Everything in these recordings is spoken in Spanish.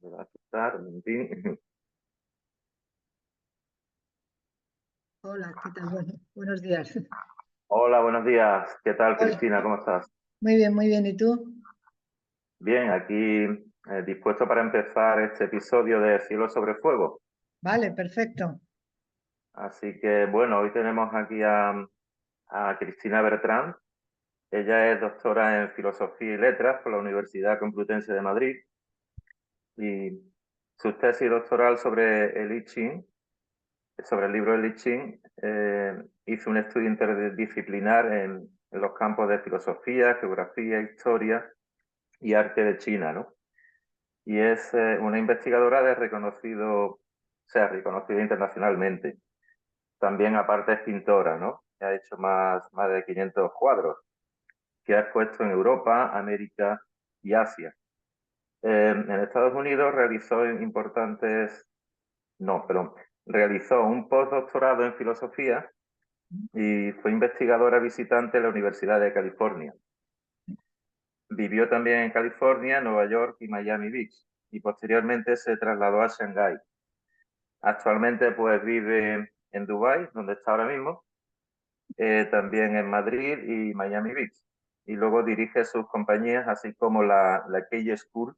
Me va a aceptar, un momentín. Hola, ¿qué tal? Bueno, buenos días. Hola, buenos días. ¿Qué tal, Hola. Cristina? ¿Cómo estás? Muy bien, muy bien. ¿Y tú? Bien, aquí dispuesto para empezar este episodio de Cielo sobre Fuego. Vale, perfecto. Así que, bueno, hoy tenemos aquí a Cristina Bertrán. Ella es doctora en Filosofía y Letras por la Universidad Complutense de Madrid y su tesis doctoral sobre el I Ching, sobre el libro El I Ching, hizo un estudio interdisciplinar en los campos de filosofía, geografía, historia y arte de China, ¿no? Y es una investigadora de reconocido, o sea, reconocida internacionalmente. También, aparte, es pintora, ¿no? Ha hecho más de 500 cuadros que ha expuesto en Europa, América y Asia. En Estados Unidos realizó importantes, no, perdón, realizó un postdoctorado en filosofía y fue investigadora visitante en la Universidad de California. Vivió también en California, Nueva York y Miami Beach y posteriormente se trasladó a Shanghái. Actualmente pues vive en Dubái, donde está ahora mismo, también en Madrid y Miami Beach. Y luego dirige sus compañías, así como la Key School,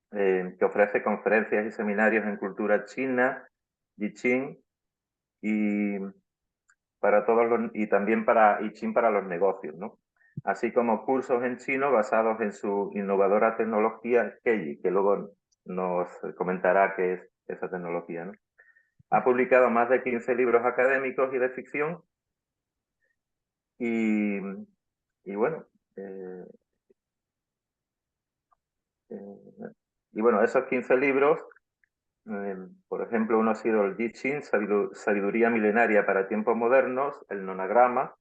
que ofrece conferencias y seminarios en cultura china, I Ching, y, y también para I Ching para los negocios, ¿no? Así como cursos en chino basados en su innovadora tecnología Keyi, que luego nos comentará qué es esa tecnología, ¿no? Ha publicado más de 15 libros académicos y de ficción y, y bueno, eh, eh, y bueno, esos 15 libros, por ejemplo, uno ha sido el I Ching, Sabiduría Milenaria para Tiempos Modernos, el Nonagrama,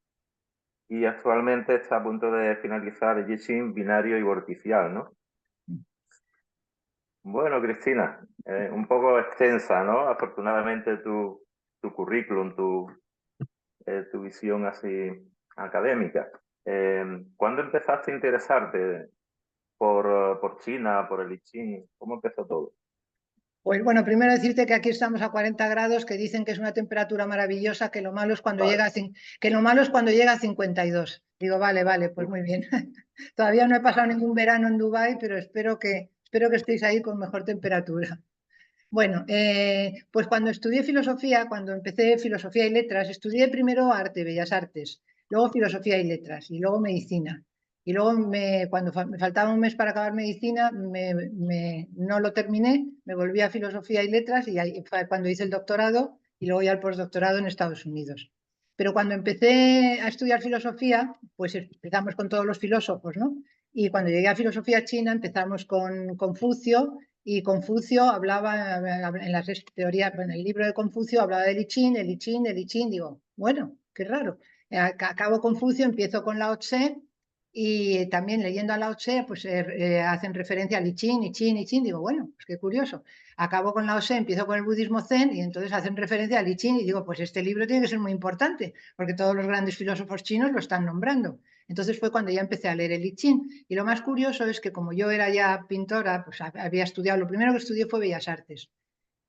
y actualmente está a punto de finalizar el I Ching Binario y Vorticial, ¿no? Bueno, Cristina, un poco extensa, ¿no? Afortunadamente tu currículum, tu visión así académica. ¿Cuándo empezaste a interesarte por China, por el I Ching? ¿Cómo empezó todo? Pues bueno, primero decirte que aquí estamos a 40 grados, que dicen que es una temperatura maravillosa, que lo malo es cuando Vale. que lo malo es cuando llega a 52. Digo, vale, vale, pues muy bien. Todavía no he pasado ningún verano en Dubái, pero espero que estéis ahí con mejor temperatura. Bueno, pues cuando estudié filosofía, cuando empecé filosofía y letras, estudié primero arte, bellas artes, luego filosofía y letras y luego medicina. Y luego cuando me faltaba un mes para acabar medicina, no lo terminé, me volví a filosofía y letras y ahí fue cuando hice el doctorado y luego ya el postdoctorado en Estados Unidos. Pero cuando empecé a estudiar filosofía, pues empezamos con todos los filósofos, ¿no? Y cuando llegué a filosofía china empezamos con Confucio y Confucio hablaba en la teoría, en el libro de Confucio hablaba del I Ching, el I Ching, el I Ching. Digo, bueno, qué raro. Acabo Confucio, empiezo con Lao Tse y también leyendo a Lao Tse, pues hacen referencia al I Ching, I Ching, I Ching. Digo, bueno, pues qué curioso. Acabo con Lao Tse, empiezo con el budismo zen y entonces hacen referencia al I Ching y digo, pues este libro tiene que ser muy importante porque todos los grandes filósofos chinos lo están nombrando. Entonces fue cuando ya empecé a leer el I Ching. Y lo más curioso es que como yo era ya pintora, pues había estudiado, lo primero que estudié fue Bellas Artes.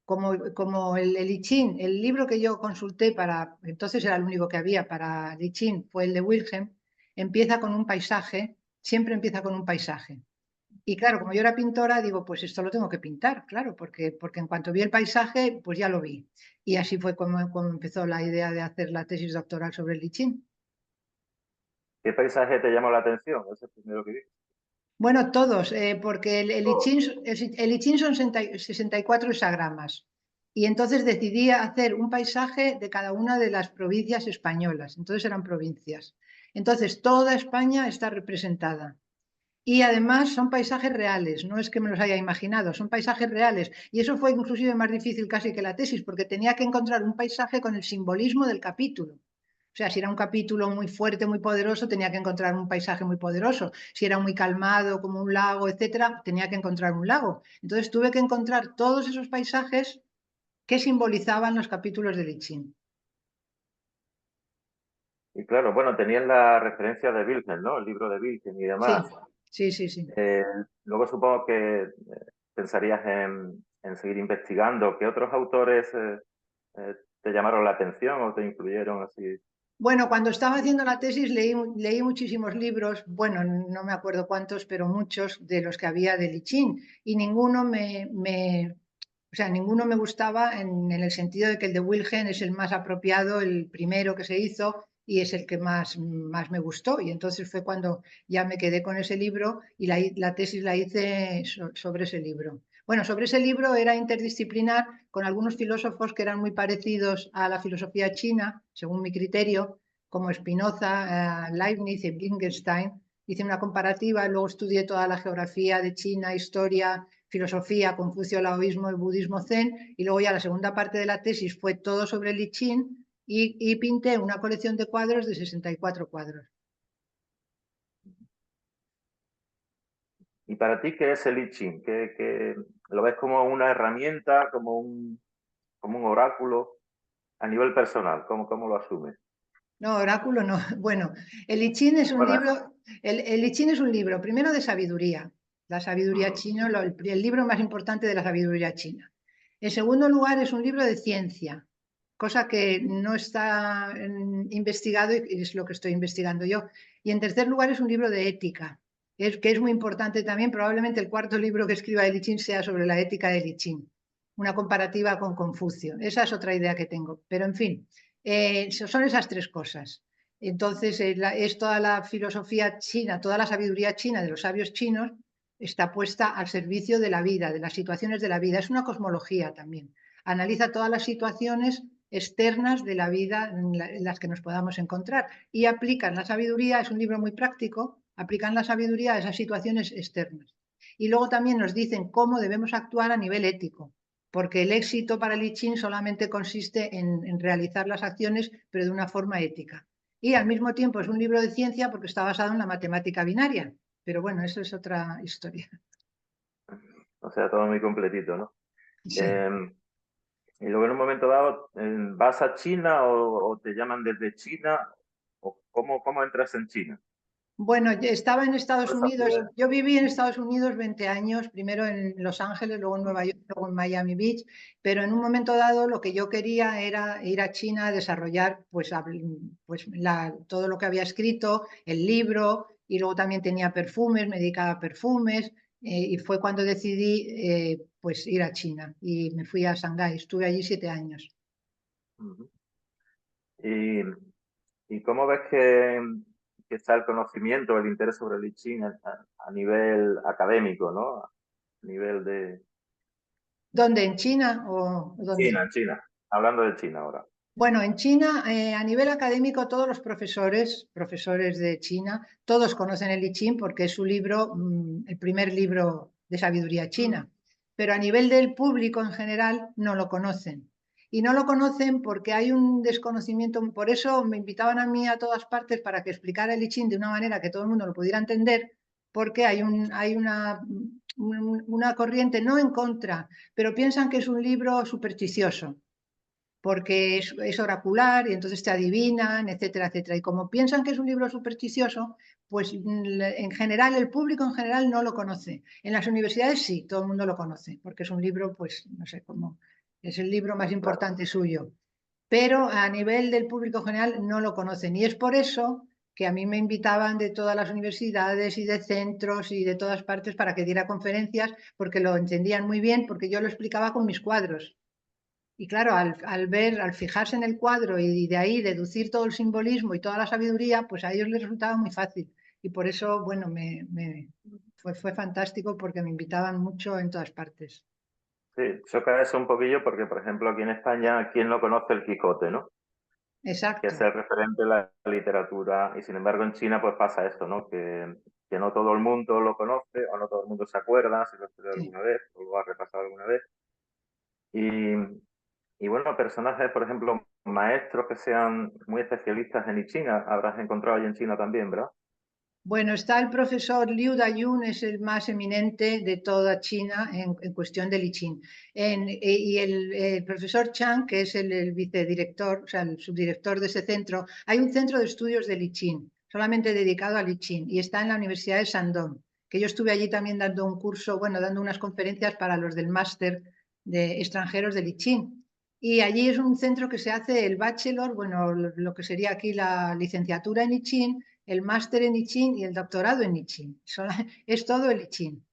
Como el I Ching, el libro que yo consulté para, entonces era el único que había para el I Ching, fue el de Wilhelm, empieza con un paisaje, siempre empieza con un paisaje. Y claro, como yo era pintora, digo, pues esto lo tengo que pintar, claro, porque en cuanto vi el paisaje, pues ya lo vi. Y así fue como empezó la idea de hacer la tesis doctoral sobre el I Ching. ¿Qué paisaje te llamó la atención? Ese es el primero que vi. Bueno, todos, porque Todo. El I Ching son 64 hexagramas. Y entonces decidí hacer un paisaje de cada una de las provincias españolas. Entonces eran provincias. Entonces toda España está representada. Y además son paisajes reales, no es que me los haya imaginado, son paisajes reales. Y eso fue inclusive más difícil casi que la tesis, porque tenía que encontrar un paisaje con el simbolismo del capítulo. O sea, si era un capítulo muy fuerte, muy poderoso, tenía que encontrar un paisaje muy poderoso. Si era muy calmado, como un lago, etcétera, tenía que encontrar un lago. Entonces tuve que encontrar todos esos paisajes que simbolizaban los capítulos de I Ching. Y claro, bueno, tenían la referencia de Wilhelm, ¿no? El libro de Wilhelm y Sí, demás. sí, sí, sí. Eh, Luego supongo que pensarías en seguir investigando? ¿Qué otros autores te llamaron la atención o te influyeron así? Bueno, cuando estaba haciendo la tesis leí muchísimos libros, bueno, no me acuerdo cuántos, pero muchos de los que había de Lichín, y ninguno o sea, ninguno me gustaba en el sentido de que el de Wilhelm es el más apropiado, el primero que se hizo, y es el que más me gustó. Y entonces fue cuando ya me quedé con ese libro y la tesis la hice sobre ese libro. Bueno, sobre ese libro era interdisciplinar con algunos filósofos que eran muy parecidos a la filosofía china, según mi criterio, como Spinoza, Leibniz y Wittgenstein. Hice una comparativa, luego estudié toda la geografía de China, historia, filosofía, Confucio, laoísmo, el budismo zen, y luego ya la segunda parte de la tesis fue todo sobre el I Ching y pinté una colección de cuadros de 64 cuadros. ¿Y para ti qué es el I Ching? ¿Lo ves como una herramienta, como un oráculo a nivel personal? ¿Cómo lo asumes? No, oráculo no. Bueno, el I Ching es un Bueno, libro, el I Ching es un libro, primero de sabiduría, la sabiduría china, el libro más importante de la sabiduría china. En segundo lugar, es un libro de ciencia, cosa que no está investigado y es lo que estoy investigando yo. Y en tercer lugar, es un libro de ética, que es muy importante también. Probablemente el cuarto libro que escriba de I Ching sea sobre la ética de I Ching, una comparativa con Confucio. Esa es otra idea que tengo. Pero en fin. Son esas tres cosas. Entonces, es toda la filosofía china, toda la sabiduría china de los sabios chinos está puesta al servicio de la vida, de las situaciones de la vida. Es una cosmología también. Analiza todas las situaciones externas de la vida en las que nos podamos encontrar y aplican la sabiduría, es un libro muy práctico, aplican la sabiduría a esas situaciones externas. Y luego también nos dicen cómo debemos actuar a nivel ético, porque el éxito para el I Ching solamente consiste en realizar las acciones, pero de una forma ética. Y al mismo tiempo es un libro de ciencia porque está basado en la matemática binaria. Pero bueno, eso es otra historia. o sea, todo muy completito, ¿no? Sí. Eh, y luego en un momento dado, ¿vas a China o te llaman desde China? ¿O cómo entras en China? Bueno, yo estaba en Estados Esa Unidos, fue- yo viví en Estados Unidos 20 años, primero en Los Ángeles, luego en Nueva York, luego en Miami Beach, pero en un momento dado lo que yo quería era ir a China a desarrollar todo lo que había escrito, el libro, y luego también tenía perfumes, me dedicaba a perfumes, y fue cuando decidí pues ir a China y me fui a Shanghái, estuve allí 7 años. Ujú. ¿Y, y cómo ves que está el conocimiento, el interés sobre el I Ching a nivel académico, ¿no? A nivel de ¿Dónde? ¿En China o dónde? China, en China. Hablando de China ahora. Bueno, en China, a nivel académico, todos los profesores de China, todos conocen el I Ching porque es su libro, el primer libro de sabiduría Mm. china. Pero a nivel del público en general no lo conocen. Y no lo conocen porque hay un desconocimiento. Por eso me invitaban a mí a todas partes para que explicara el I Ching de una manera que todo el mundo lo pudiera entender, porque hay una corriente, no en contra, pero piensan que es un libro supersticioso porque es oracular y entonces te adivinan, etcétera, etcétera. Y como piensan que es un libro supersticioso, pues en general, el público en general no lo conoce. En las universidades sí, todo el mundo lo conoce, porque es un libro, pues, no sé cómo, es el libro más Claro. importante suyo. Pero a nivel del público general no lo conocen. Y es por eso que a mí me invitaban de todas las universidades y de centros y de todas partes para que diera conferencias, porque lo entendían muy bien, porque yo lo explicaba con mis cuadros. Y claro, al fijarse en el cuadro y de ahí deducir todo el simbolismo y toda la sabiduría, pues a ellos les resultaba muy fácil. Y por eso, bueno, fue fantástico porque me invitaban mucho en todas partes. Sí, choca eso un poquillo porque, por ejemplo, aquí en España, ¿quién no conoce el Quijote, no? Que es Exacto. el referente de la literatura. Y sin embargo, en China, pues pasa esto, ¿no? Que no todo el mundo lo conoce o no todo el mundo se acuerda, si lo ha estudiado Sí. alguna vez o lo ha repasado alguna vez. Y, y bueno, personajes, por ejemplo, maestros que sean muy especialistas en I Ching, habrás encontrado allí en China también, ¿verdad? Bueno, está el profesor Liu Dayun, es el más eminente de toda China en cuestión de I Ching. Y el profesor Chang, que es el vicedirector, o sea, el subdirector de ese centro, hay un centro de estudios de I Ching, solamente dedicado al I Ching, y está en la Universidad de Shandong. que yo estuve allí también dando un curso, bueno, dando unas conferencias para los del máster de extranjeros de Lichín. Y allí es un centro que se hace el bachelor, bueno, lo que sería aquí la licenciatura en Lichín, el máster en Lichín y el doctorado en Lichín. Es todo el Lichín.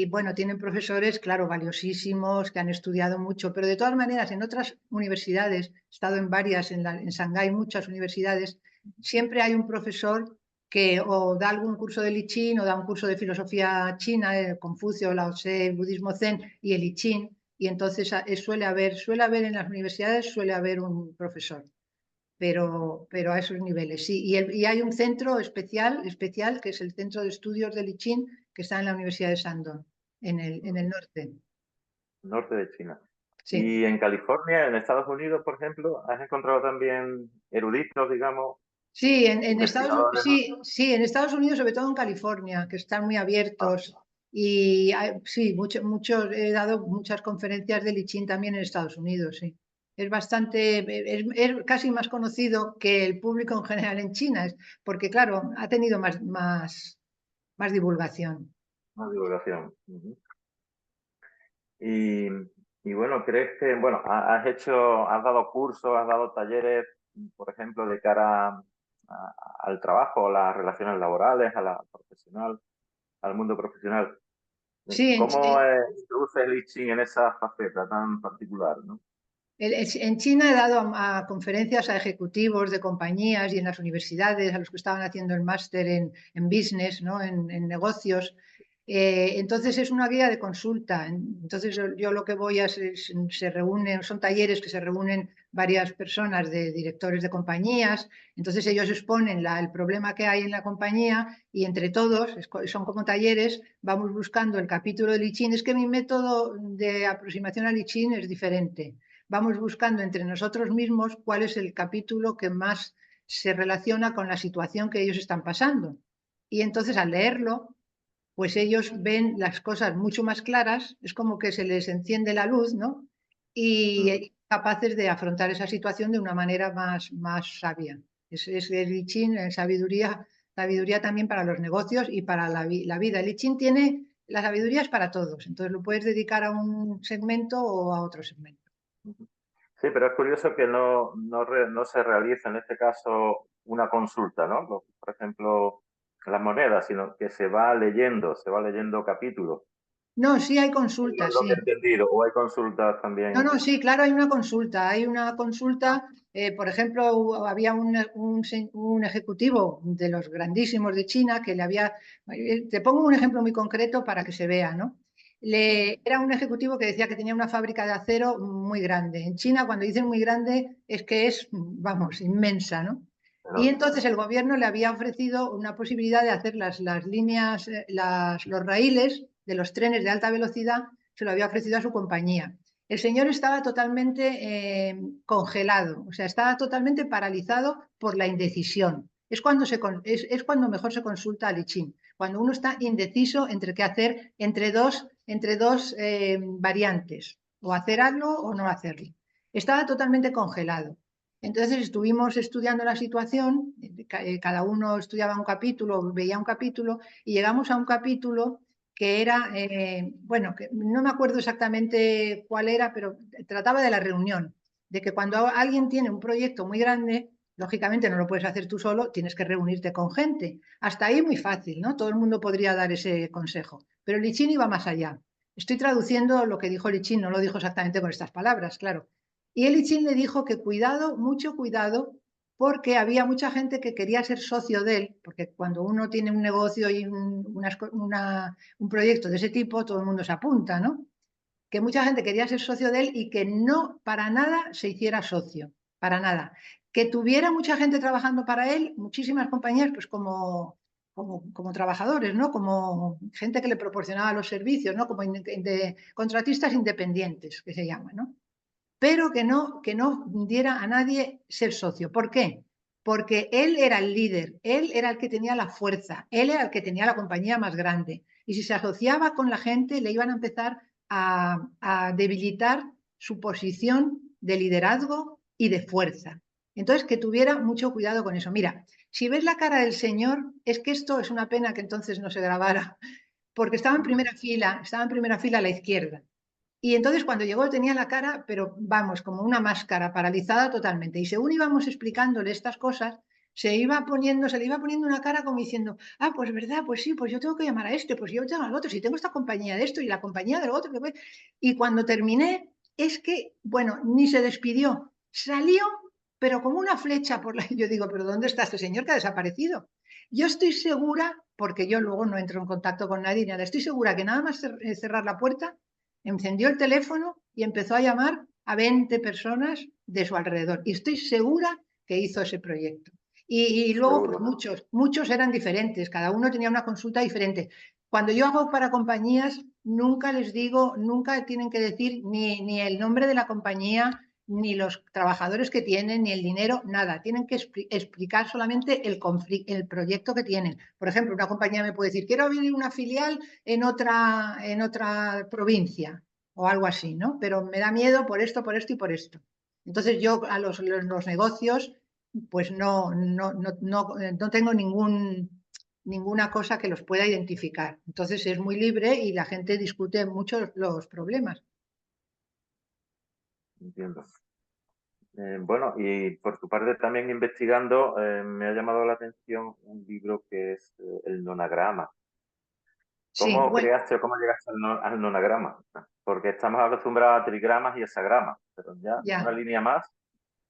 Bueno, tienen profesores, claro, valiosísimos, que han estudiado mucho, pero de todas maneras, en otras universidades, he estado en varias, en Shanghái, muchas universidades, siempre hay un profesor que o da algún curso de Lichín o da un curso de filosofía china, Confucio, Lao Tse, el budismo zen y el Lichín, y entonces suele haber en las universidades, suele haber un profesor, pero a esos niveles, sí. Y hay un centro especial, que es el Centro de Estudios de Lichín, que está en la Universidad de Shandong, en el norte. Norte de China. Sí. Y en California, en Estados Unidos, por ejemplo, ¿has encontrado también eruditos, digamos, Sí, investigadores? sí, en Estados Unidos, sobre todo en California, que están muy abiertos. Y sí, he dado muchas conferencias de Lichín también en Estados Unidos, sí. Es bastante, es casi más conocido que el público en general en China, porque claro, ha tenido más divulgación. Una divulgación. Ujú. Y, y bueno, ¿crees que, bueno, has dado cursos, has dado talleres, por ejemplo, de cara al trabajo, a las relaciones laborales, a la profesional, al mundo profesional? Sí, ¿Cómo introduces el I Ching en esa faceta tan particular, ¿no? En China he dado a conferencias a ejecutivos de compañías y en las universidades, a los que estaban haciendo el máster en business, ¿no? En negocios. Entonces es una guía de consulta. Entonces yo lo que voy a se reúnen, son talleres que se reúnen varias personas de directores de compañías. Entonces ellos exponen el problema que hay en la compañía y entre todos, son como talleres, vamos buscando el capítulo de Lichín. Es que mi método de aproximación a Lichín es diferente. Vamos buscando entre nosotros mismos cuál es el capítulo que más se relaciona con la situación que ellos están pasando. Y entonces al leerlo, pues ellos ven las cosas mucho más claras, es como que se les enciende la luz, ¿no? Mm. Y capaces de afrontar esa situación de una manera más sabia. Es el I Ching, sabiduría también para los negocios y para la vida. El I Ching tiene, la sabiduría es para todos, entonces lo puedes dedicar a un segmento o a otro segmento. Sí, pero es curioso que no se realice en este caso una consulta, ¿no? Por ejemplo, las monedas, sino que se va leyendo capítulos. No, sí hay Es consultas, lo que he sí. entendido. O hay consultas No, también. no, sí, claro, hay una consulta. Hay una consulta, por ejemplo, había un ejecutivo de los grandísimos de China que le había, te pongo un ejemplo muy concreto para que se vea, ¿no? Era un ejecutivo que decía que tenía una fábrica de acero muy grande. En China, cuando dicen muy grande, es que es, vamos, inmensa, ¿no? Y Enorme. entonces el gobierno le había ofrecido una posibilidad de hacer las líneas, los raíles de los trenes de alta velocidad, se lo había ofrecido a su compañía. El señor estaba totalmente congelado, o sea, estaba totalmente paralizado por la indecisión. Es cuando mejor se consulta al I Ching, cuando uno está indeciso entre qué hacer entre dos variantes, o hacer algo o no hacerlo. Estaba totalmente congelado. Entonces estuvimos estudiando la situación, cada uno estudiaba un capítulo, veía un capítulo, y llegamos a un capítulo que era, bueno, que no me acuerdo exactamente cuál era, pero trataba de la reunión, de que cuando alguien tiene un proyecto muy grande, lógicamente no lo puedes hacer tú solo, tienes que reunirte con gente. Hasta ahí muy fácil, ¿no? Todo el mundo podría dar ese consejo, pero Lichín iba más allá. Estoy traduciendo lo que dijo Lichín, no lo dijo exactamente con estas palabras, claro. Y el Lichín le dijo que cuidado, mucho cuidado, porque había mucha gente que quería ser socio de él, porque cuando uno tiene un negocio y un proyecto de ese tipo, todo el mundo se apunta, ¿no? Que mucha gente quería ser socio de él y que no para nada se hiciera socio, para nada. Que tuviera mucha gente trabajando para él, muchísimas compañías, pues como trabajadores, ¿no? Como gente que le proporcionaba los servicios, ¿no? Como contratistas independientes, que se llama, ¿no? Pero que no diera a nadie ser socio. ¿Por qué? Porque él era el líder, él era el que tenía la fuerza, él era el que tenía la compañía más grande. Y si se asociaba con la gente, le iban a empezar a debilitar su posición de liderazgo y de fuerza. Entonces, que tuviera mucho cuidado con eso. Mira, Si ves la cara del señor, es que esto es una pena que entonces no se grabara, porque estaba en primera fila a la izquierda. Y entonces cuando llegó tenía la cara, pero vamos, como una máscara, paralizada totalmente. Y según íbamos explicándole estas cosas, se le iba poniendo una cara como diciendo, ah, pues verdad, pues sí, pues yo tengo que llamar a este, pues yo tengo al otro, si tengo esta compañía de esto y la compañía del otro. Y cuando terminé, es que, bueno, ni se despidió, salió, pero como una flecha por la... Yo digo, pero ¿dónde está este señor que ha desaparecido? Yo estoy segura, porque yo luego no entro en contacto con nadie, nada, estoy segura que nada más cerrar la puerta, encendió el teléfono y empezó a llamar a 20 personas de su alrededor. Y estoy segura que hizo ese proyecto. Y luego, pues Seguro. muchos eran diferentes, cada uno tenía una consulta diferente. Cuando yo hago para compañías, nunca les digo, nunca tienen que decir ni el nombre de la compañía, ni los trabajadores que tienen, ni el dinero, nada. Tienen que explicar solamente el proyecto que tienen. Por ejemplo, una compañía me puede decir, quiero abrir una filial en otra provincia o algo así, ¿no? Pero me da miedo por esto y por esto. Entonces yo a los negocios pues no tengo ninguna cosa que los pueda identificar. Entonces es muy libre y la gente discute mucho los problemas. Entiendo. Bueno, y por tu parte también investigando, me ha llamado la atención un libro que es El Nonagrama. Sí, ¿Cómo bueno, creaste o cómo llegaste al nonagrama? Porque estamos acostumbrados a trigramas y hexagramas, pero ya una ya. línea más,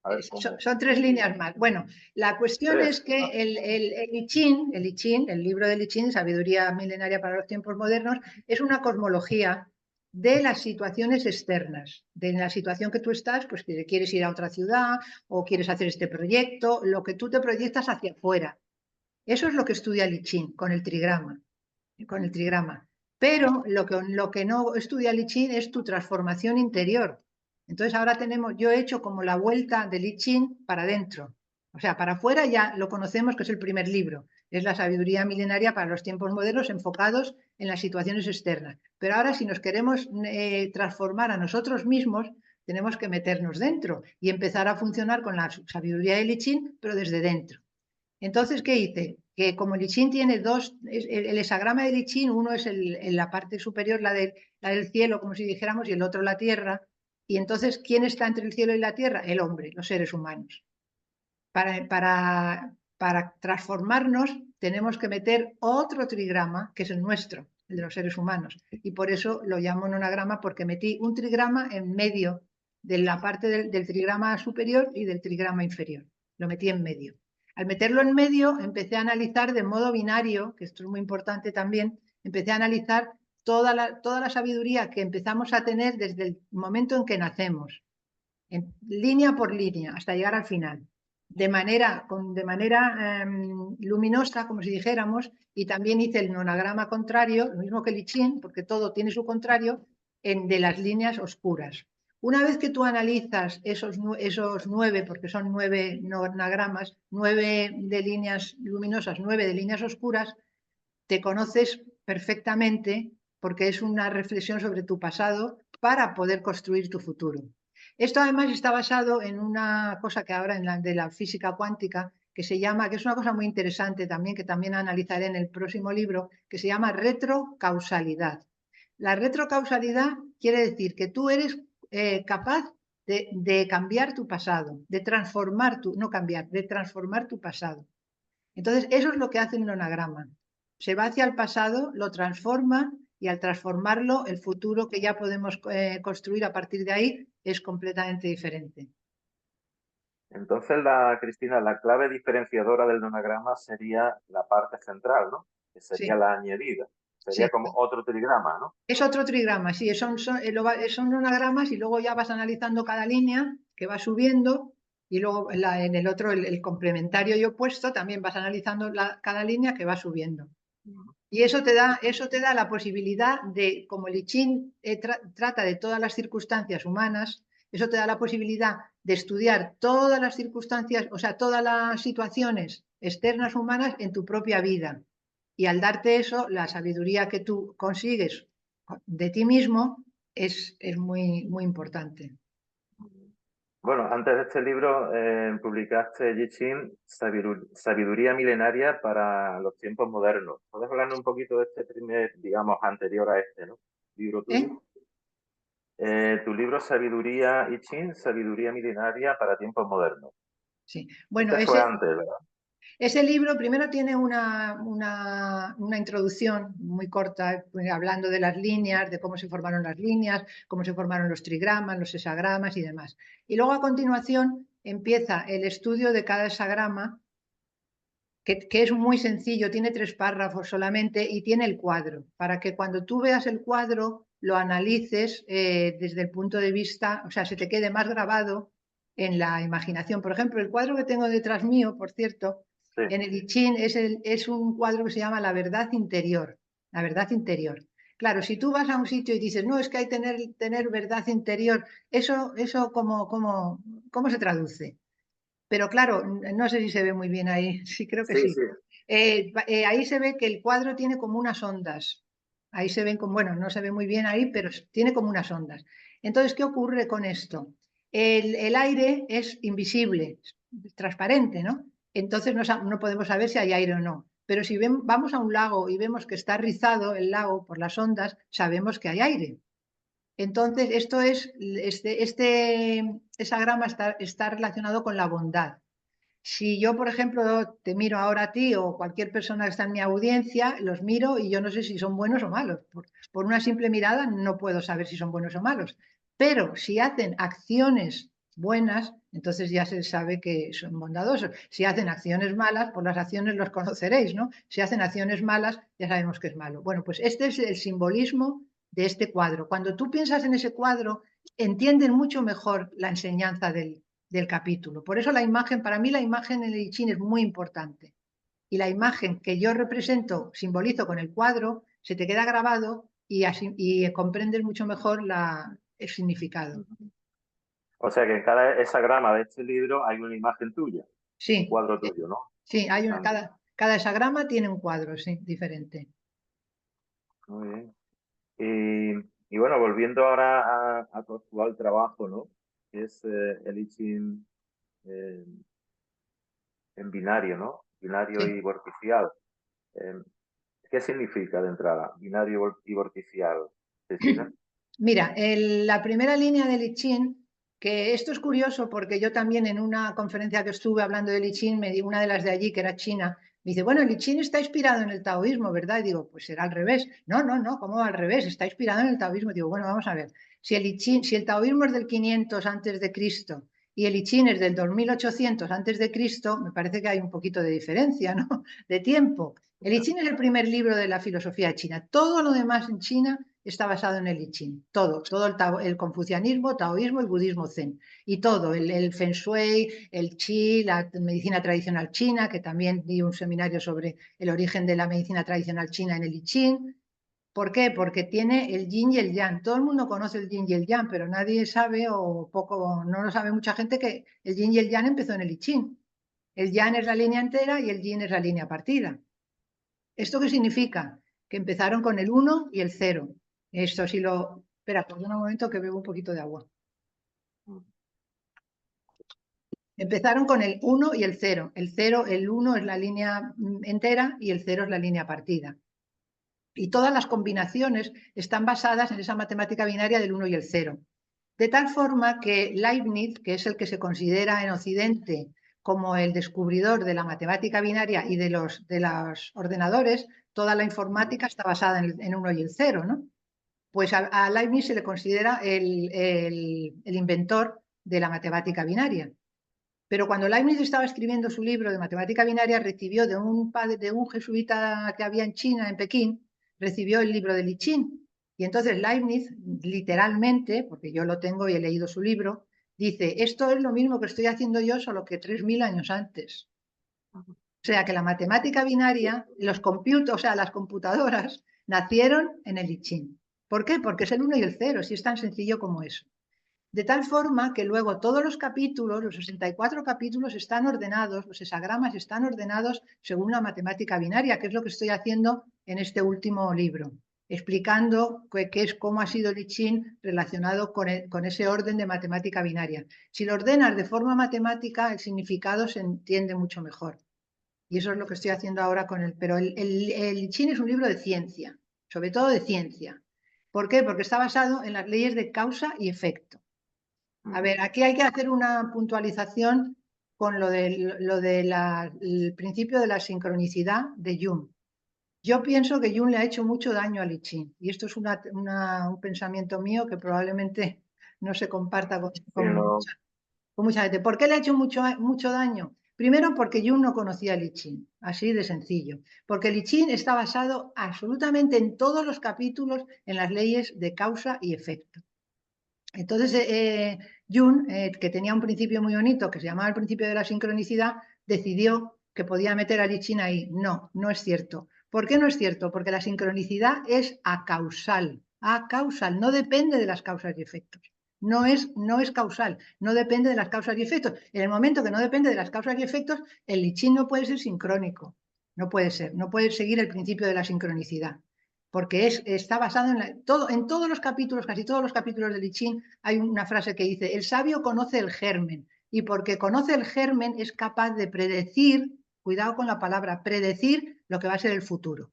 a ver cómo. Son tres líneas más. Bueno, la cuestión es Tres. que Ah, I Ching, el libro del I Ching, Sabiduría Milenaria para los Tiempos Modernos, es una cosmología de las situaciones externas, de la situación que tú estás, pues que quieres ir a otra ciudad o quieres hacer este proyecto, lo que tú te proyectas hacia afuera. Eso es lo que estudia el I Ching con el trigrama, con el trigrama. Pero lo que no estudia el I Ching es tu transformación interior. Entonces ahora yo he hecho como la vuelta del I Ching para adentro. O sea, para afuera ya lo conocemos, que es el primer libro. Es la sabiduría milenaria para los tiempos modernos enfocados en las situaciones externas. Pero ahora si nos queremos transformar a nosotros mismos, tenemos que meternos dentro y empezar a funcionar con la sabiduría del I Ching, pero desde dentro. Entonces, ¿qué hice? Que como el I Ching tiene dos, el hexagrama del I Ching, uno es en la parte superior, la del cielo, como si dijéramos, y el otro la tierra. Y entonces, ¿quién está entre el cielo y la tierra? El hombre, los seres humanos. Para transformarnos tenemos que meter otro trigrama, que es el nuestro, el de los seres humanos. Y por eso lo llamo nonagrama, porque metí un trigrama en medio de la parte del trigrama superior y del trigrama inferior. Lo metí en medio. Al meterlo en medio, empecé a analizar de modo binario, que esto es muy importante también, empecé a analizar toda la sabiduría que empezamos a tener desde el momento en que nacemos, en, línea por línea, hasta llegar al final, de manera luminosa, como si dijéramos, y también hice el nonagrama contrario, lo mismo que el I Ching, porque todo tiene su contrario, de las líneas oscuras. Una vez que tú analizas esos 9, porque son 9 nonagramas, 9 de líneas luminosas, 9 de líneas oscuras, te conoces perfectamente porque es una reflexión sobre tu pasado para poder construir tu futuro. Esto además está basado en una cosa que ahora de la física cuántica, que se llama, que es una cosa muy interesante también, que también analizaré en el próximo libro, que se llama retrocausalidad. La retrocausalidad quiere decir que tú eres capaz de cambiar tu pasado, de transformar no cambiar, de transformar tu pasado. Entonces, eso es lo que hace el nonagrama. Se va hacia el pasado, lo transforma y al transformarlo, el futuro que ya podemos construir a partir de ahí es completamente diferente. entonces, Cristina, la clave diferenciadora del nonagrama sería la parte central, ¿no? Que sería Sí, la añadida. Sería sí. como otro trigrama, ¿no? Es otro trigrama, sí, son nonagramas y luego ya vas analizando cada línea que va subiendo y luego en el otro, el complementario y opuesto, también vas analizando cada línea que va subiendo. Y eso te da la posibilidad de, como el I Ching trata de todas las circunstancias humanas, eso te da la posibilidad de estudiar todas las circunstancias, o sea, todas las situaciones externas humanas en tu propia vida. Y al darte eso, la sabiduría que tú consigues de ti mismo es muy, muy importante. Bueno, antes de este libro publicaste I Ching, Sabiduría Milenaria para los Tiempos Modernos. ¿Puedes hablarnos un poquito de este primer, digamos, anterior a este, ¿no? Libro ¿Eh? tuyo? Tu libro Sabiduría I Ching, Sabiduría Milenaria para Tiempos Modernos. Sí. Bueno, Este fue antes, ¿verdad? ese libro primero tiene una introducción muy corta, hablando de las líneas, de cómo se formaron las líneas, cómo se formaron los trigramas, los hexagramas y demás. Y luego a continuación empieza el estudio de cada hexagrama, que es muy sencillo, tiene 3 párrafos solamente y tiene el cuadro, para que cuando tú veas el cuadro lo analices desde el punto de vista, o sea, se te quede más grabado en la imaginación. Por ejemplo, el cuadro que tengo detrás mío, por cierto, Sí, en el I Ching es un cuadro que se llama La verdad interior. La verdad interior. Claro, si tú vas a un sitio y dices, no, es que hay que tener verdad interior, eso ¿cómo se traduce? Pero claro, no sé si se ve muy bien ahí, sí, creo que sí, sí. sí. Ahí se ve que el cuadro tiene como unas ondas. Ahí se ven como, bueno, no se ve muy bien ahí, pero tiene como unas ondas. Entonces, ¿qué ocurre con esto? El aire es invisible, es transparente, ¿no? Entonces no podemos saber si hay aire o no. Pero si vamos a un lago y vemos que está rizado el lago por las ondas, sabemos que hay aire. Entonces, esa grama está relacionado con la bondad. Si yo, por ejemplo, te miro ahora a ti o cualquier persona que está en mi audiencia, los miro y yo no sé si son buenos o malos. Por una simple mirada no puedo saber si son buenos o malos. Pero si hacen acciones buenas, entonces ya se sabe que son bondadosos. Si hacen acciones malas, por las acciones los conoceréis, ¿no? Si hacen acciones malas, ya sabemos que es malo. Bueno, pues este es el simbolismo de este cuadro. Cuando tú piensas en ese cuadro, entienden mucho mejor la enseñanza del capítulo. Por eso la imagen, para mí la imagen en el I Ching es muy importante. Y la imagen que yo represento, simbolizo con el cuadro, se te queda grabado y comprendes mucho mejor el significado. O sea que en cada hexagrama de este libro hay una imagen tuya, un Sí, cuadro tuyo, ¿no? sí, Explicando. cada hexagrama tiene un cuadro, sí, diferente. Muy bien. Y bueno, volviendo ahora a tu actual trabajo, ¿no? Que es el I Ching eh, en binario, ¿no? Binario Sí. y vorticial. Eh, ¿Qué significa de entrada? Binario y vorticial, Cristina. Mira, la primera línea del I Ching, que esto es curioso porque yo también en una conferencia que estuve hablando del I Ching, una de las de allí, que era china, me dice, bueno, el I Ching está inspirado en el taoísmo, ¿verdad? Y digo, pues será al revés. No, no, no, ¿cómo al revés? Está inspirado en el taoísmo. Digo, bueno, vamos a ver. Si el I Ching, si el taoísmo es del 500 antes de Cristo y el I Ching es del 2800 antes de Cristo, me parece que hay un poquito de diferencia, ¿no? De tiempo. El I Ching es el primer libro de la filosofía china. Todo lo demás en China está basado en el I Ching. Todo el confucianismo, taoísmo, el budismo zen. Y todo, el feng shui, el chi, la medicina tradicional china, que también di un seminario sobre el origen de la medicina tradicional china en el I Ching. ¿Por qué? Porque tiene el yin y el yang. Todo el mundo conoce el yin y el yang, pero nadie sabe o poco, no lo sabe mucha gente que el yin y el yang empezó en el I Ching. El yang es la línea entera y el yin es la línea partida. ¿Esto qué significa? Que empezaron con el 1 y el 0. Esto si lo... Espera, perdona un momento que bebo un poquito de agua. Empezaron con el 1 y el 0. El 0, el 1 es la línea entera y el 0 es la línea partida. Y todas las combinaciones están basadas en esa matemática binaria del 1 y el 0. De tal forma que Leibniz, que es el que se considera en Occidente como el descubridor de la matemática binaria y de los ordenadores, toda la informática está basada en 1 y el 0, ¿no? Pues a Leibniz se le considera el inventor de la matemática binaria. Pero cuando Leibniz estaba escribiendo su libro de matemática binaria, recibió de un jesuita que había en China, en Pekín, recibió el libro de I Ching. Y entonces Leibniz, literalmente, porque yo lo tengo y he leído su libro, dice, esto es lo mismo que estoy haciendo yo, solo que 3000 años antes. O sea que la matemática binaria, o sea, las computadoras, nacieron en el I Ching. ¿Por qué? Porque es el 1 y el 0, si es tan sencillo como eso. De tal forma que luego todos los capítulos, los 64 capítulos, están ordenados, los hexagramas están ordenados según la matemática binaria, que es lo que estoy haciendo en este último libro. explicando qué es, cómo ha sido el I Ching relacionado con ese orden de matemática binaria. Si lo ordenas de forma matemática, el significado se entiende mucho mejor. Y eso es lo que estoy haciendo ahora con él. Pero el I Ching es un libro de ciencia, sobre todo de ciencia. ¿Por qué? Porque está basado en las leyes de causa y efecto. A ver, aquí hay que hacer una puntualización con lo del principio de la sincronicidad de Jung. Yo pienso que Jung le ha hecho mucho daño al I Ching, y esto es un pensamiento mío que probablemente no se comparta con mucha gente. ¿Por qué le ha hecho mucho daño? Primero, porque Jung no conocía el I Ching, así de sencillo. Porque el I Ching está basado absolutamente en todos los capítulos en las leyes de causa y efecto. Entonces, Jung, que tenía un principio muy bonito que se llamaba el principio de la sincronicidad, decidió que podía meter al I Ching ahí. No, no es cierto. ¿Por qué no es cierto? Porque la sincronicidad es acausal, no depende de las causas y efectos. No es causal, no depende de las causas y efectos. En el momento que no depende de las causas y efectos, el I Ching no puede ser sincrónico. No puede ser, no puede seguir el principio de la sincronicidad. Porque está basado en todos los capítulos, casi todos los capítulos del I Ching, hay una frase que dice, el sabio conoce el germen, y porque conoce el germen es capaz de predecir, cuidado con la palabra, predecir lo que va a ser el futuro.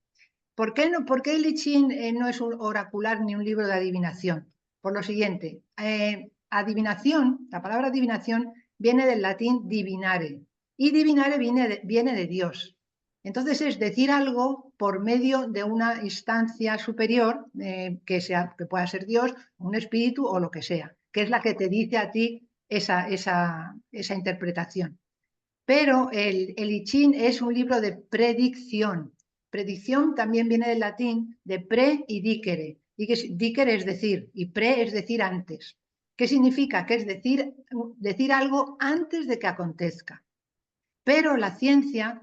¿Por qué el I Ching no es un oracular ni un libro de adivinación? Por lo siguiente, adivinación, la palabra adivinación viene del latín divinare, y divinare viene de Dios. Entonces es decir algo por medio de una instancia superior, que pueda ser Dios, un espíritu o lo que sea, que es la que te dice a ti esa interpretación. Pero el I Ching es un libro de predicción. Predicción también viene del latín de pre y dicere. Y que dicere es decir, y pre es decir antes. ¿Qué significa? Que es decir algo antes de que acontezca. Pero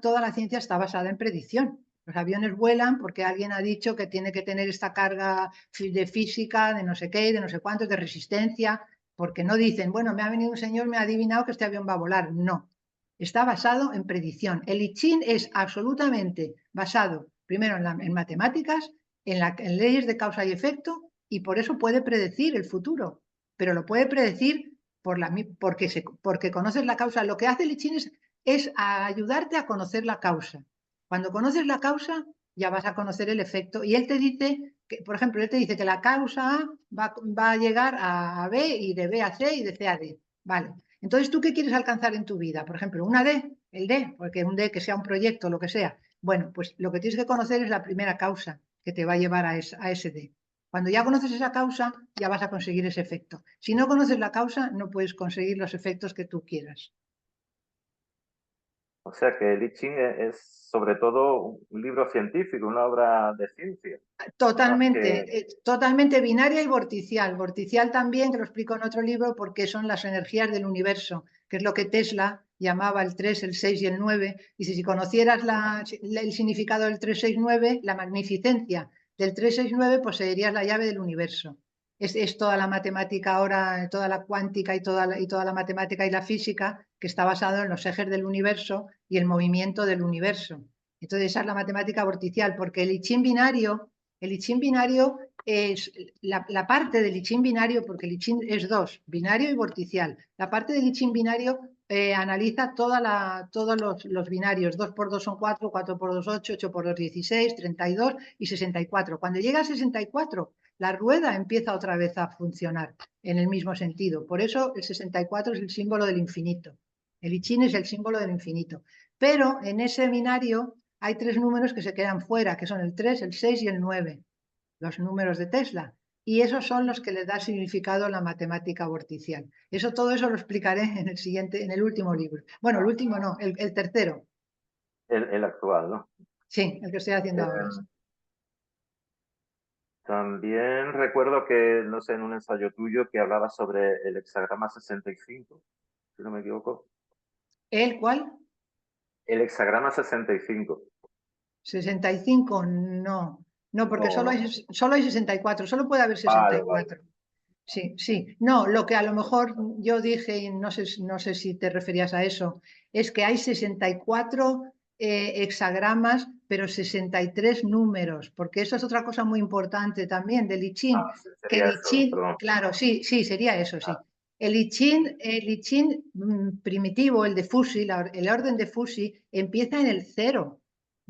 toda la ciencia está basada en predicción. Los aviones vuelan porque alguien ha dicho que tiene que tener esta carga de física, de no sé qué, de no sé cuántos, de resistencia, porque no dicen, bueno, me ha venido un señor, me ha adivinado que este avión va a volar. No, está basado en predicción. El I Ching es absolutamente basado, primero, en matemáticas, en leyes de causa y efecto, y por eso puede predecir el futuro, pero lo puede predecir porque conoces la causa. Lo que hace el I Ching es ayudarte a conocer la causa. Cuando conoces la causa, ya vas a conocer el efecto. Y él te dice, por ejemplo, él te dice que la causa A va a llegar a B y de B a C y de C a D. Vale. Entonces, ¿tú qué quieres alcanzar en tu vida? Por ejemplo, una D, el D, porque un D que sea un proyecto, lo que sea. Bueno, pues lo que tienes que conocer es la primera causa que te va a llevar a ese D. Cuando ya conoces esa causa, ya vas a conseguir ese efecto. Si no conoces la causa, no puedes conseguir los efectos que tú quieras. O sea que el I Ching es sobre todo un libro científico, una obra de ciencia, más que... Totalmente binaria y vorticial. Vorticial también, que lo explico en otro libro, porque son las energías del universo, que es lo que Tesla llamaba el 3, el 6 y el 9. Y si conocieras el significado del 369, la magnificencia del 369, poseerías la llave del universo. Es toda la matemática ahora, toda la cuántica y toda la matemática y la física, que está basado en los ejes del universo y el movimiento del universo. Entonces esa es la matemática vorticial, porque el I Ching binario es la parte del I Ching binario, porque el I Ching es dos, binario y vorticial. La parte del I Ching binario analiza todos los binarios. 2 por 2 son 4, 4 por 2 8, 8 por 2 16, 32 y 64. Cuando llega a 64, la rueda empieza otra vez a funcionar en el mismo sentido. Por eso el 64 es el símbolo del infinito. El I Ching es el símbolo del infinito. Pero en ese binario hay 3 números que se quedan fuera, que son el 3, el 6 y el 9, los números de Tesla. Y esos son los que le da significado a la matemática vorticial. Todo eso lo explicaré en el último libro. Bueno, el último no, el tercero. El actual, ¿no? Sí, el que estoy haciendo ahora. También recuerdo que, no sé, en un ensayo tuyo que hablaba sobre el hexagrama 65, si no me equivoco. ¿El cuál? El hexagrama 65. 65, no. No, porque No, no. solo hay 64, solo puede haber Vale, vale. 64. Sí, sí. No, lo que a lo mejor yo dije, y no sé si te referías a eso, es que hay 64 hexagramas pero 63 números, porque eso es otra cosa muy importante también del I Ching, Sí, que el sería I eso, Ching, perdón. claro, sí, sí, sería eso, sí. Ah, El I Ching primitivo, el de Fuxi, el orden de Fuxi, empieza en el 0,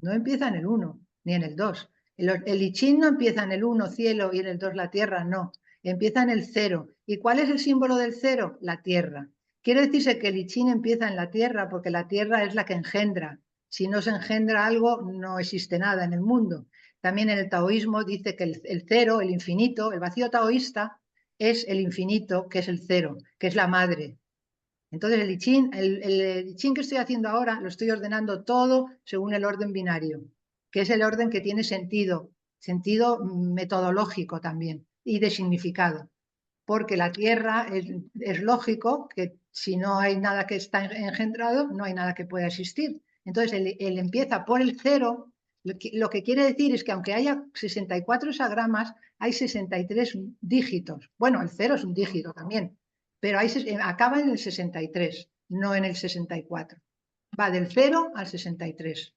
no empieza en el 1, ni en el 2. El I Ching no empieza en el 1, cielo, y en el 2, la tierra, no. Empieza en el 0. ¿Y cuál es el símbolo del 0? La tierra. Quiere decirse que el I Ching empieza en la tierra, porque la tierra es la que engendra. Si no se engendra algo, no existe nada en el mundo. También en el taoísmo dice que el cero, el infinito, el vacío taoísta es el infinito, que es el cero, que es la madre. Entonces el I Ching, el I Ching que estoy haciendo ahora lo estoy ordenando todo según el orden binario, que es el orden que tiene sentido, sentido metodológico también y de significado. Porque la Tierra es lógico que si no hay nada que está engendrado, no hay nada que pueda existir. Entonces él empieza por el cero, lo que quiere decir es que aunque haya 64 hexagramas, hay 63 dígitos. Bueno, el cero es un dígito también, pero acaba en el 63, no en el 64. Va del 0 al 63.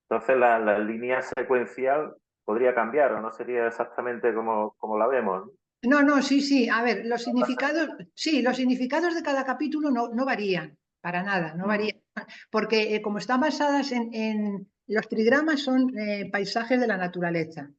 entonces la línea secuencial podría cambiar o no sería exactamente como la vemos, ¿no? No, no, sí, sí. A ver, los significados, sí, los significados de cada capítulo no varían, para nada, no Ujú. varían. Porque como están basadas los trigramas son paisajes de la naturaleza.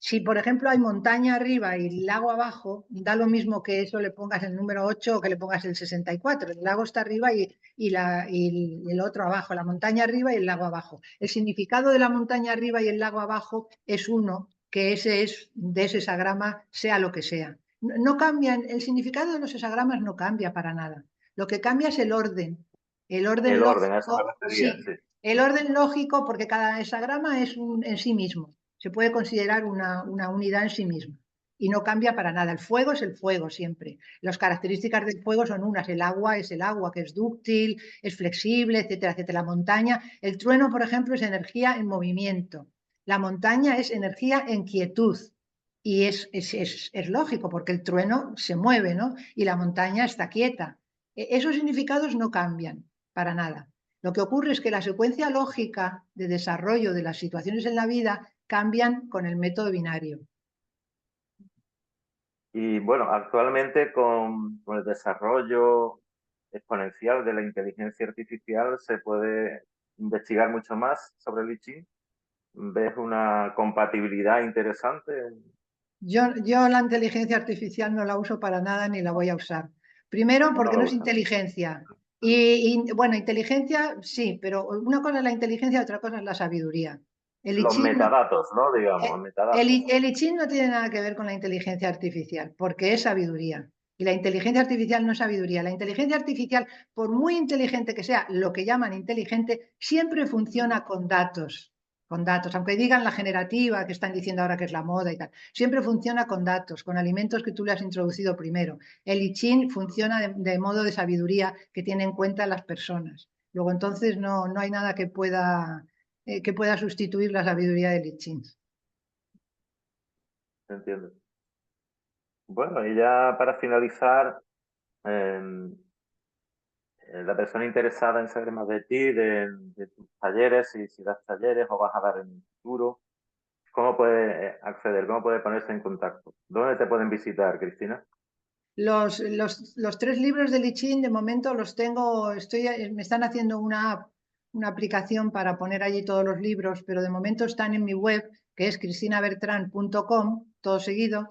Si, por ejemplo, hay montaña arriba y lago abajo, da lo mismo que eso le pongas el número 8 o que le pongas el 64. El lago está arriba y el otro abajo, la montaña arriba y el lago abajo. El significado de la montaña arriba y el lago abajo es uno, que ese es de ese hexagrama, sea lo que sea. No cambian, el significado de los hexagramas no cambia para nada. Lo que cambia es el orden. El orden El orden, a eso me lógico, refería, sí. sí. El orden lógico, porque cada hexagrama es en sí mismo, se puede considerar una unidad en sí misma y no cambia para nada. El fuego es el fuego siempre. Las características del fuego son unas. El agua es el agua, que es dúctil, es flexible, etcétera, etcétera. La montaña, el trueno, por ejemplo, es energía en movimiento. La montaña es energía en quietud. Y es lógico, porque el trueno se mueve, ¿no? Y la montaña está quieta. Esos significados no cambian para nada. Lo que ocurre es que la secuencia lógica de desarrollo de las situaciones en la vida cambian con el método binario. Y bueno, actualmente con el desarrollo exponencial de la inteligencia artificial se puede investigar mucho más sobre el I Ching. ¿Ves una compatibilidad interesante? Yo la inteligencia artificial no la uso para nada ni la voy a usar. Primero, No porque lo no es usan. inteligencia. Bueno, inteligencia sí, pero una cosa es la inteligencia, otra cosa es la sabiduría. El I Los Ching no, metadatos, ¿no? Digamos, metadatos. el I Ching no tiene nada que ver con la inteligencia artificial, porque es sabiduría. Y la inteligencia artificial no es sabiduría. La inteligencia artificial, por muy inteligente que sea, lo que llaman inteligente, siempre funciona con datos, aunque digan la generativa, que están diciendo ahora que es la moda y tal, siempre funciona con datos, con alimentos que tú le has introducido primero. El I Ching funciona de modo de sabiduría que tiene en cuenta las personas. Luego entonces no hay nada que pueda sustituir la sabiduría del I Ching. Entiendo. Bueno, y ya para finalizar, eh, la persona interesada en saber más de ti, de tus talleres, si das talleres o vas a dar en el futuro, ¿cómo puede acceder? ¿Cómo puede ponerse en contacto? ¿Dónde te pueden visitar, Cristina? Los tres libros de I Ching, de momento los tengo, me están haciendo una aplicación para poner allí todos los libros, pero de momento están en mi web, que es cristinabertran.com, todo seguido.